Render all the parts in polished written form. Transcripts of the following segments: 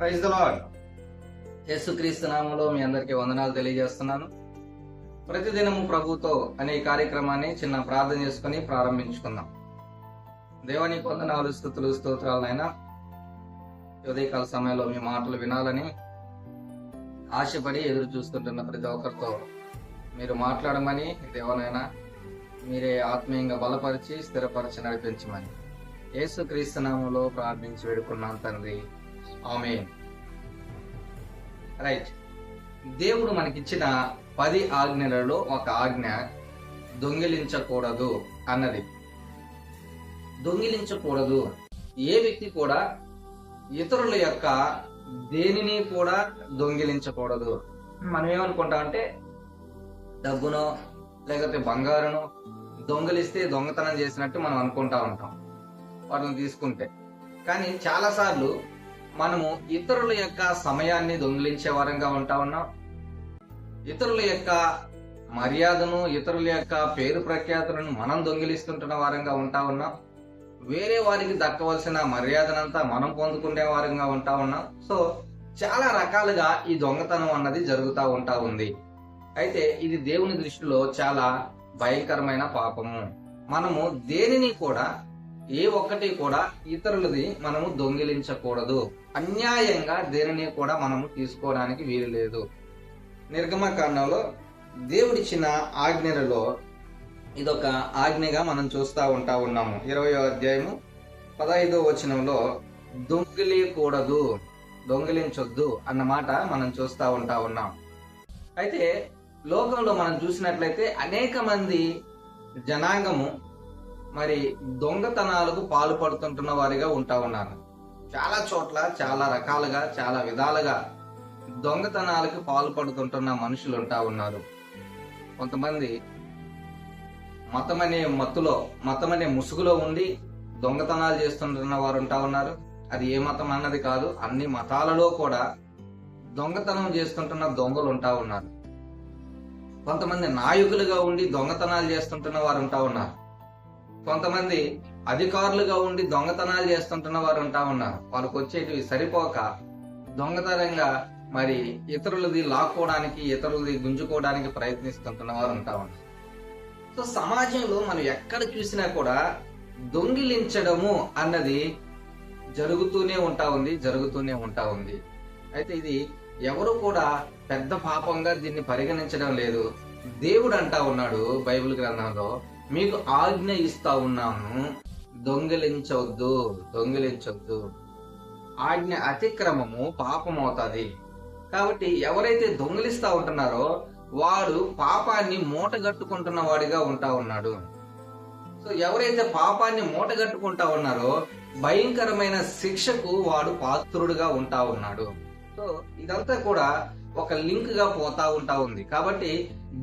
Praise the lord. యేసుక్రీస్తు నామములో మీ అందరికీ వందనాలు తెలియజేస్తున్నాను. ప్రతిదినము ప్రభుతో అనే కార్యక్రమాన్ని చిన్న ప్రార్థన చేసుకుని ప్రారంభించుకుందాం. దేవుని వందనాలు, స్తుతులు, స్తోత్రాలనైనా ఉదయకాల సమయంలో మీ మాటలు వినాలని ఆశపడి ఎదురు చూస్తుంటున్న ప్రతి ఒక్కరితో మీరు మాట్లాడమని, దేవనైనా మీరే ఆత్మీయంగా బలపరిచి స్థిరపరిచి నడిపించమని యేసుక్రీస్తు నామములో ప్రార్థించి వేడుకున్నాను తండ్రి, ఆమేన్. రైట్. దేవుడు మనకిచ్చిన 10 ఆజ్ఞలలో ఒక ఆజ్ఞ దొంగిలించకూడదు అన్నది. దొంగిలించకూడదు. ఏ వ్యక్తి కూడా ఇతరుల యొక్క దేనిని కూడా దొంగిలించకూడదు. మనం ఏమనుకుంటామంటే డబ్బునో లేకపోతే బంగారునో దొంగిలిస్తే దొంగతనం చేసినట్టు మనం అనుకుంటా ఉంటాం వాటిని తీసుకుంటే. కానీ చాలాసార్లు మనము ఇతరుల యొక్క సమయాన్ని దొంగిలించే వారంగా ఉంటా ఉన్నాం. ఇతరుల యొక్క మర్యాదను, ఇతరుల యొక్క పేరు ప్రఖ్యాతులను మనం దొంగిలిస్తుంటున్న వారంగా ఉంటా ఉన్నాం. వేరే వారికి దక్కవలసిన మర్యాదనంతా మనం పొందుకునే వారంగా ఉంటా ఉన్నాం. సో చాలా రకాలుగా ఈ దొంగతనం అన్నది జరుగుతూ ఉంటా ఉంది. అయితే ఇది దేవుని దృష్టిలో చాలా భయంకరమైన పాపము. మనము దేనిని కూడా, ఏ ఒక్కటి కూడా ఇతరులది మనము దొంగిలించకూడదు. అన్యాయంగా దేనిని కూడా మనము తీసుకోవడానికి వీలు లేదు. నిర్గమకాండంలో దేవుడిచ్చిన ఆజ్ఞలలో ఇదొక ఆజ్ఞగా మనం చూస్తూ ఉంటా ఉన్నాము. 20వ అధ్యాయము 15వ వచనంలో దొంగిలియకూడదు, దొంగిలించొద్దు అన్న మాట మనం చూస్తూ ఉంటా ఉన్నాం. అయితే లోకంలో మనం చూసినట్లయితే అనేక మంది జనాంగము మరి దొంగతనాలకు పాల్పడుతుంటున్న వారిగా ఉంటా ఉన్నారు. చాలా చోట్ల చాలా రకాలుగా చాలా విధాలుగా దొంగతనాలకు పాల్పడుతుంటున్న మనుషులు ఉంటా ఉన్నారు. కొంతమంది మతమనే ముసుగులో ఉండి దొంగతనాలు చేస్తుంటున్న వారు ఉంటా ఉన్నారు. అది ఏ మతం అన్నది కాదు, అన్ని మతాలలో కూడా దొంగతనం చేస్తుంటున్న దొంగలు ఉంటా ఉన్నారు. కొంతమంది నాయకులుగా ఉండి దొంగతనాలు చేస్తుంటున్న వారు ఉంటా ఉన్నారు. కొంతమంది అధికారులుగా ఉండి దొంగతనాలు చేస్తుంటున్న వారు ఉంటా ఉన్నారు. వాళ్ళకి వచ్చేటివి సరిపోక దొంగతనంగా మరి ఇతరులది లాక్కోవడానికి, ఇతరులది గుంజుకోవడానికి ప్రయత్నిస్తుంటున్న వారు ఉంటా ఉన్నారు. సో సమాజంలో మనం ఎక్కడ చూసినా కూడా దొంగిలించడము అన్నది జరుగుతూనే ఉంటా ఉంది. అయితే ఇది ఎవరు కూడా పెద్ద పాపంగా దీన్ని పరిగణించడం లేదు. దేవుడు అంటా ఉన్నాడు బైబిల్ గ్రంథంలో, మీకు ఆజ్ఞ ఇస్తా ఉన్నాను, దొంగిలించొద్దు. ఆజ్ఞ అతిక్రమము పాపం అవుతుంది. కాబట్టి ఎవరైతే దొంగిలిస్తా ఉంటున్నారో వాడు పాపాన్ని మూటగట్టుకుంటున్న వాడిగా ఉంటా ఉన్నాడు. సో ఎవరైతే పాపాన్ని మూటగట్టుకుంటా ఉన్నారో భయంకరమైన శిక్షకు వాడు పాత్రుడుగా ఉంటా ఉన్నాడు. సో ఇదంతా కూడా ఒక లింక్ గా పోతా ఉంటా ఉంది. కాబట్టి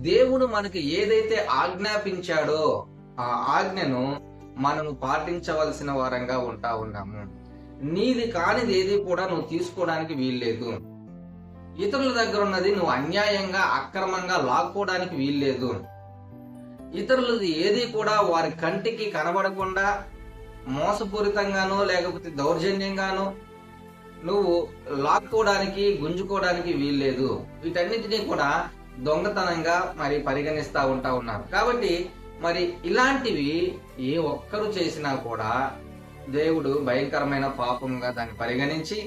దేవుడు మనకి ఏదైతే ఆజ్ఞాపించాడో ఆ ఆజ్ఞను మనము పాటించవలసిన వారంగా ఉంటా ఉన్నాము. నీది కానిది ఏది కూడా నువ్వు తీసుకోవడానికి వీల్లేదు. ఇతరుల దగ్గర ఉన్నది నువ్వు అన్యాయంగా అక్రమంగా లాక్కోవడానికి వీల్లేదు. ఇతరులది ఏది కూడా వారి కంటికి కనబడకుండా మోసపూరితంగానో లేకపోతే దౌర్జన్యంగానో నువ్వు లాక్కోవడానికి, గుంజుకోవడానికి వీల్లేదు. వీటన్నిటినీ కూడా దొంగతనంగా మరి పరిగణిస్తా ఉంటా ఉన్నారు. కాబట్టి మరి ఇలాంటివి ఏ ఒక్కరు చేసినా కూడా దేవుడు భయంకరమైన పాపంగా దాన్ని పరిగణించి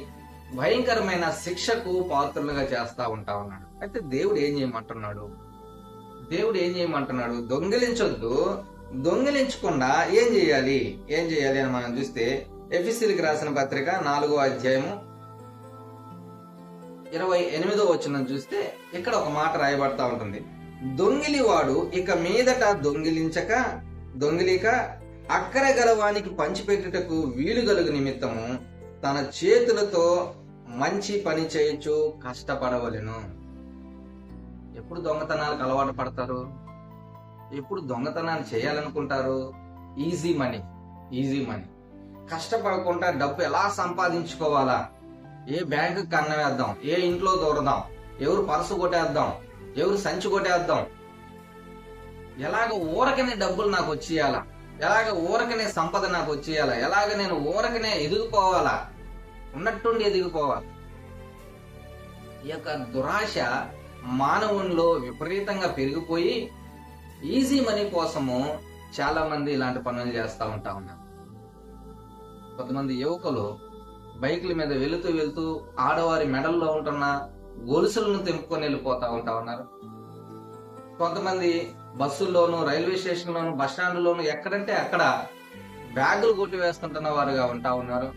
భయంకరమైన శిక్షకు పాత్రలుగా చేస్తా ఉంటా ఉన్నాడు. అయితే దేవుడు ఏం చేయమంటున్నాడు? దొంగిలించొద్దు. దొంగిలించకుండా ఏం చేయాలి అని మనం చూస్తే ఎఫెసీయులకు రాసిన పత్రిక 4వ అధ్యాయము 28వ వచనం చూస్తే ఇక్కడ ఒక మాట రాయబడతా ఉంటుంది. దొంగిలివాడు ఇక మీదట దొంగిలిక అక్కర గలవానికి పంచిపెట్టుటకు వీలు గలుగు నిమిత్తము తన చేతులతో మంచి పని చేయొచ్చు కష్టపడవలెను. ఎప్పుడు దొంగతనాలకు అలవాటు పడతారు? ఎప్పుడు దొంగతనాన్ని చేయాలనుకుంటారు? Easy money. కష్టపడకుండా డబ్బు ఎలా సంపాదించుకోవాలా, ఏ బ్యాంకు కన్నం వేద్దాం, ఏ ఇంట్లో దూరదాం, ఎవరు పర్సు కొట్టేద్దాం, ఎవరు సంచి కొట్టేద్దాం, ఎలాగ ఊరకనే డబ్బులు నాకు వచ్చేయాలా, ఎలాగ ఊరకనే సంపద నాకు వచ్చేయాలా, ఎలాగ నేను ఊరకనే ఎదిగిపోవాలా, ఉన్నట్టుండి ఎదిగిపోవాలి. ఈ యొక్క దురాశ మానవుల్లో విపరీతంగా పెరిగిపోయి ఈజీ మనీ కోసము చాలా మంది ఇలాంటి పనులు చేస్తూ ఉన్నారు. కొంతమంది యువకులు బైకుల మీద వెళుతూ వెళుతూ ఆడవారి మెడల్లో ఉంటున్న గొలుసులను తెంపుకొని వెళ్ళిపోతా ఉన్నారు. కొంతమంది బస్సుల్లోను, రైల్వే స్టేషన్లోను, బస్ స్టాండ్లోను ఎక్కడంటే అక్కడ బ్యాగులు కొట్టి వేస్తుంటున్న వారుగా ఉన్నారు.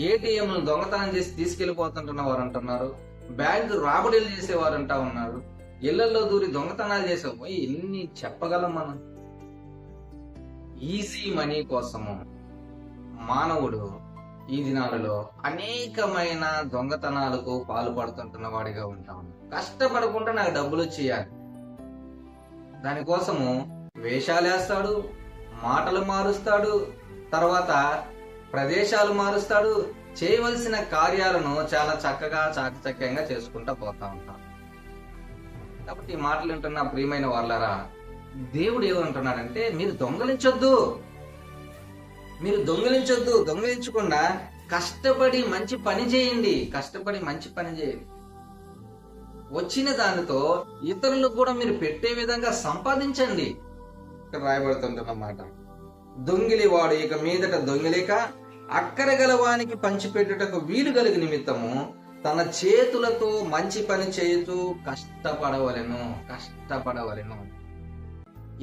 ఏటీఎంలు దొంగతనం చేసి తీసుకెళ్లిపోతుంటున్న వారు అంటున్నారు. బ్యాంకు రాబడీలు చేసేవారు ఉన్నారు. ఇళ్లలో దూరి దొంగతనాలు చేసాము. ఎన్ని చెప్పగలం మనం? ఈజీ మనీ కోసము మానవుడు ఈ దినాలలో అనేకమైన దొంగతనాలకు పాల్పడుతుంటున్న వాడిగా ఉంటాం. కష్టపడకుండా నాకు డబ్బులు వచ్చేయాలి, దానికోసము వేషాలు వేస్తాడు, మాటలు మారుస్తాడు, తర్వాత ప్రదేశాలు మారుస్తాడు, చేయవలసిన కార్యాలను చాలా చక్కగా చాకచక్యంగా చేసుకుంటా పోతా ఉంటాం. కాబట్టి ఈ మాటలు వింటున్న ప్రియమైన వాళ్ళారా, దేవుడు ఏమంటున్నాడంటే మీరు దొంగలించొద్దు, దొంగలించకుండా కష్టపడి మంచి పని చేయండి. వచ్చిన దానితో ఇతరులకు కూడా మీరు పెట్టే విధంగా సంపాదించండి. ఇక్కడ రాయబడుతుంటున్నమాట, దొంగిలివాడు ఇక మీదట దొంగిలేక అక్కర గలవానికి పంచిపెట్టుటకు వీలు కలిగి నిమిత్తము తన చేతులతో మంచి పని చేయుతూ కష్టపడవలెను.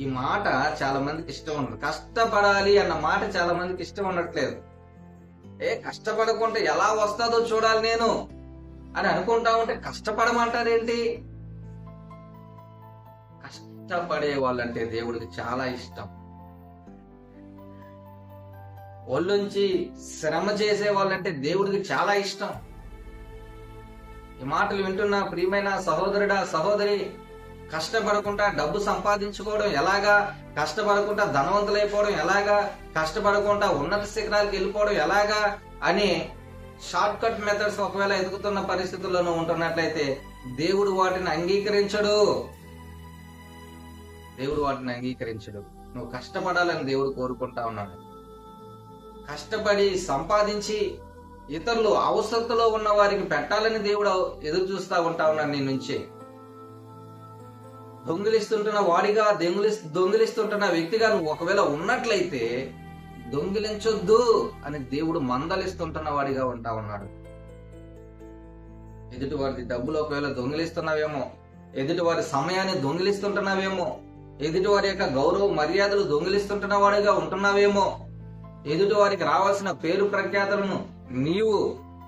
ఈ మాట చాలా మందికి ఇష్టం ఉండదు. కష్టపడాలి అన్న మాట చాలా మందికి ఇష్టం ఉండట్లేదు. కష్టపడకుండా ఎలా వస్తుందో చూడాలి నేను అని అనుకుంటా ఉంటే కష్టపడమంటారేంటి? కష్టపడే వాళ్ళంటే దేవుడికి చాలా ఇష్టం. ఒళ్ళుంచి శ్రమ చేసే వాళ్ళంటే దేవుడికి చాలా ఇష్టం. ఈ మాటలు వింటున్న ప్రియమైన సహోదరుడా, సహోదరి, కష్టపడకుండా డబ్బు సంపాదించుకోవడం ఎలాగా, కష్టపడకుండా ధనవంతులైపోవడం ఎలాగా, కష్టపడకుండా ఉన్నత శిఖరాలకు వెళ్ళిపోవడం ఎలాగా అని షార్ట్ కట్ మెథడ్స్ ఒకవేళ ఎదుగుతున్న పరిస్థితుల్లోనూ ఉంటున్నట్లయితే దేవుడు వాటిని అంగీకరించడు. నువ్వు కష్టపడాలని దేవుడు కోరుకుంటా ఉన్నాడు. కష్టపడి సంపాదించి ఇతరులు అవసరతలో ఉన్న వారికి పెట్టాలని దేవుడు ఎదురు చూస్తా ఉంటా ఉన్నాడు నీ నుంచి. దొంగిలిస్తుంటున్న వాడిగా, దొంగిలిస్తుంటున్న వ్యక్తిగా నువ్వు ఒకవేళ ఉన్నట్లయితే దొంగిలించొద్దు అని దేవుడు మందలిస్తుంటున్న వాడిగా ఉంటా ఉన్నాడు. ఎదుటి వారి డబ్బులు ఒకవేళ దొంగిలిస్తున్నావేమో, ఎదుటి వారి సమయాన్ని దొంగిలిస్తుంటున్నావేమో, ఎదుటి వారి యొక్క గౌరవ మర్యాదలు దొంగిలిస్తుంటున్న వాడిగా ఉంటున్నావేమో, ఎదుటి వారికి రావాల్సిన పేరు ప్రఖ్యాతలను నీవు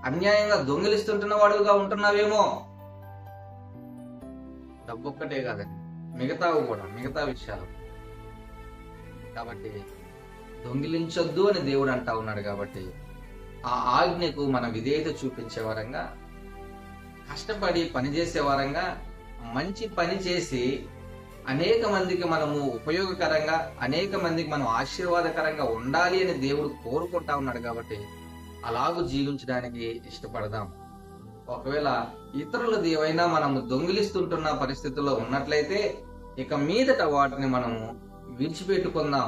అన్యాయంగా దొంగిలిస్తుంటున్న వాడుగా ఉంటున్నావేమో. డబ్బు ఒక్కటే కాదండి, మిగతా విషయాలు. కాబట్టి దొంగిలించొద్దు అని దేవుడు అంటా ఉన్నాడు. కాబట్టి ఆ ఆజ్ఞకు మన విధేయత చూపించే వారంగా, కష్టపడి పనిచేసే వారంగా, మంచి పని చేసి అనేక మందికి మనము ఉపయోగకరంగా, అనేక మందికి మనం ఆశీర్వాదకరంగా ఉండాలి అని దేవుడు కోరుకుంటా ఉన్నాడు. కాబట్టి అలాగూ జీవించడానికి ఇష్టపడదాం. ఒకవేళ ఇతరులది ఏవైనా మనము దొంగిలిస్తుంటున్న పరిస్థితుల్లో ఉన్నట్లయితే ఇక మీదట వాటిని మనం విడిచిపెట్టుకుందాం.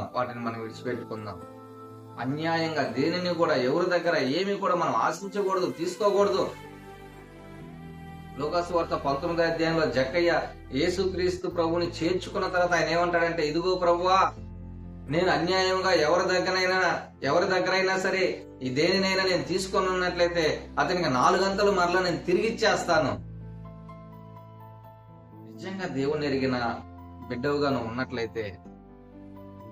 అన్యాయంగా దేనిని కూడా, ఎవరి దగ్గర ఏమి కూడా మనం ఆశించకూడదు, తీసుకోకూడదు. లూకాసు వార్త 19వ అధ్యాయంలో జక్కయ్య యేసుక్రీస్తు ప్రభువుని చేర్చుకున్న తర్వాత ఆయన ఏమంటాడంటే, ఇదిగో ప్రభువా, నేను అన్యాయంగా ఎవరి దగ్గరైనా సరే ఈ దేనినైనా నేను తీసుకొని ఉన్నట్లయితే అతనికి 4 గంటలు మరలా నేను తిరిగిచ్చేస్తాను. నిజంగా దేవుని ఎరిగిన బిడ్డవుగా నువ్వు ఉన్నట్లయితే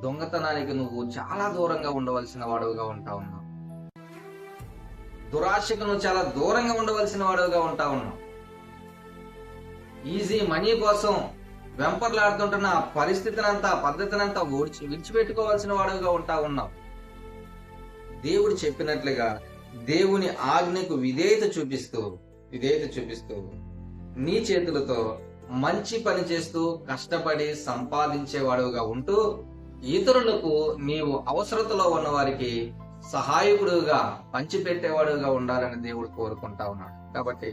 దొంగతనానికి నువ్వు చాలా దూరంగా ఉండవలసిన వాడుగా ఉంటా ఉన్నావు. దురాశకు నువ్వు చాలా దూరంగా ఉండవలసిన వాడుగా ఉంటా ఉన్నావు. ఈజీ మనీ కోసం వెంపర్లాడుతుంటున్న పరిస్థితినంతా, పద్ధతినంతా విడిచిపెట్టుకోవాల్సిన వాడుగా ఉంటా ఉన్నావు. దేవుడు చెప్పినట్లుగా దేవుని ఆజ్ఞకు విధేయత చూపిస్తూ నీ చేతులతో మంచి పని చేస్తూ కష్టపడి సంపాదించేవాడుగా ఉంటూ ఇతరులకు నీవు అవసరతలో ఉన్న వారికి సహాయకుడుగా పంచిపెట్టేవాడుగా ఉండాలని దేవుడు కోరుకుంటా ఉన్నాడు. కాబట్టి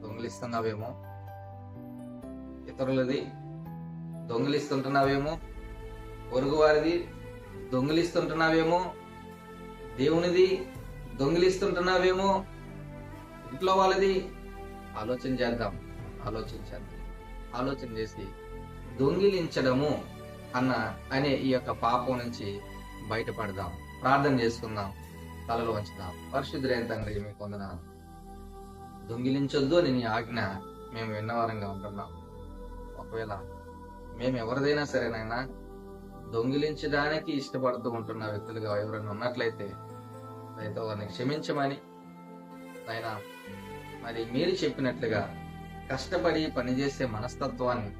దొంగిలిస్తున్నావేమో, ఇతరులది దొంగిలిస్తుంటున్నావేమో, పొరుగువారిది దొంగిలిస్తుంటున్నావేమో, దేవునిది దొంగిలిస్తుంటున్నావేమో, ఇంట్లో వాళ్ళది ఆలోచన చేద్దాం. ఆలోచన చేసి దొంగిలించడము అనే ఈ యొక్క పాపం నుంచి బయటపడదాం. ప్రార్థన చేసుకుందాం. తలలు వంచుదాం. పరిశుద్ధులైన తండ్రి, మీకు వందనాలు. దొంగిలించొద్దు అని నీ ఆజ్ఞ మేము విన్నవారంగా ఉంటున్నాం. ఒకవేళ మేము ఎవరిదైనా సరేనైనా దొంగిలించడానికి ఇష్టపడుతూ ఉంటున్న వ్యక్తులుగా ఎవరైనా ఉన్నట్లయితే దయతో వారిని క్షమించమని, ఆయన మరి మీరు చెప్పినట్లుగా కష్టపడి పనిచేసే మనస్తత్వాన్ని,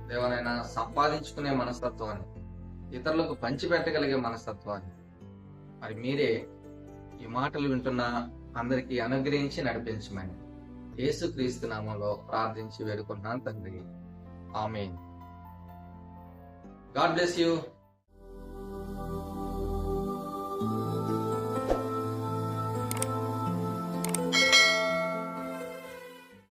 దేవనైనా సంపాదించుకునే మనస్తత్వాన్ని, ఇతరులకు పంచిపెట్టగలిగే మనస్తత్వాన్ని మరి మీరే ఈ మాటలు వింటున్న అందరికీ అనుగ్రహించి నడిపించమని యేసుక్రీస్తు నామంలో ప్రార్థించి వేడుకుంటున్నాను తండ్రి. ఆమేన్. God bless you.